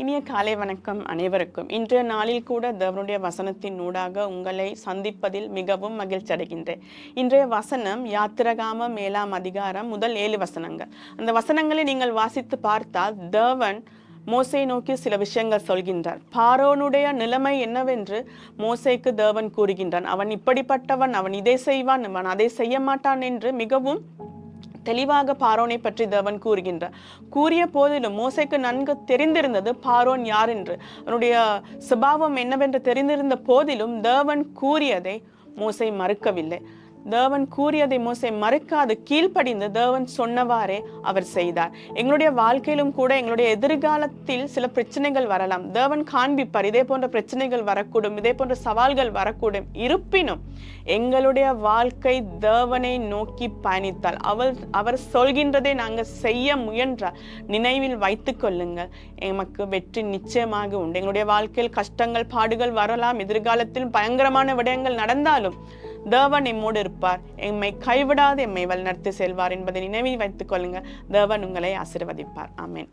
இனிய காலை வணக்கம் அனைவருக்கும். இன்றைய நாளில் கூட தேவனுடைய வசனத்தின் ஊடாக உங்களை சந்திப்பதில் மிகவும் மகிழ்ச்சி அடைகின்றேன். இன்றைய வசனம் யாத்திரகாம 7ஆம் அதிகாரம் முதல் 7 வசனங்கள். அந்த வசனங்களை நீங்கள் வாசித்து பார்த்தால் தேவன் மோசே நோக்கி சில விஷயங்கள் சொல்கின்றார். பார்வோனுடைய நிலைமை என்னவென்று மோசேக்கு தேவன் கூறுகின்றான். அவன் இப்படிப்பட்டவன், அவன் இதை செய்வான், அவன் அதை செய்ய மாட்டான் என்று மிகவும் தெளிவாக பார்வோனை பற்றி தேவன் கூறுகின்றார். கூறிய போதிலும் மோசேக்கு நன்கு தெரிந்திருந்தது பார்வோன் யார் என்று, அவனுடைய சுபாவம் என்னவென்று தெரிந்திருந்த போதிலும் தேவன் கூறியதை மோசே மறுக்கவில்லை. தேவன் கூறியதை மோசே மறுக்காது கீழ்ப்படிந்து தேவன் சொன்னவாறே அவர் செய்தார். எங்களுடைய வாழ்க்கையிலும் கூட எங்களுடைய எதிர்காலத்தில் சில பிரச்சனைகள் வரலாம். தேவன் காண்பிப்பார், இதே போன்ற பிரச்சனைகள் வரக்கூடும், இதே போன்ற சவால்கள் வரக்கூடும். இருப்பினும் எங்களுடைய வாழ்க்கை தேவனை நோக்கி பயணித்தால், அவர் சொல்கின்றதை நாங்கள் செய்ய முயன்றால் நினைவில் வைத்துக் கொள்ளுங்கள், எமக்கு வெற்றி நிச்சயமாக உண்டு. எங்களுடைய வாழ்க்கையில் கஷ்டங்கள் பாடுகள் வரலாம், எதிர்காலத்தில் பயங்கரமான விடயங்கள் நடந்தாலும் தேவன் எம்மோடு இருப்பார், எம்மை கைவிடாது எம்மை வழிநடத்தி செல்வார் என்பதை நினைவில் வைத்துக் கொள்ளுங்கள். தேவன் உங்களை ஆசீர்வதிப்பார். ஆமென்.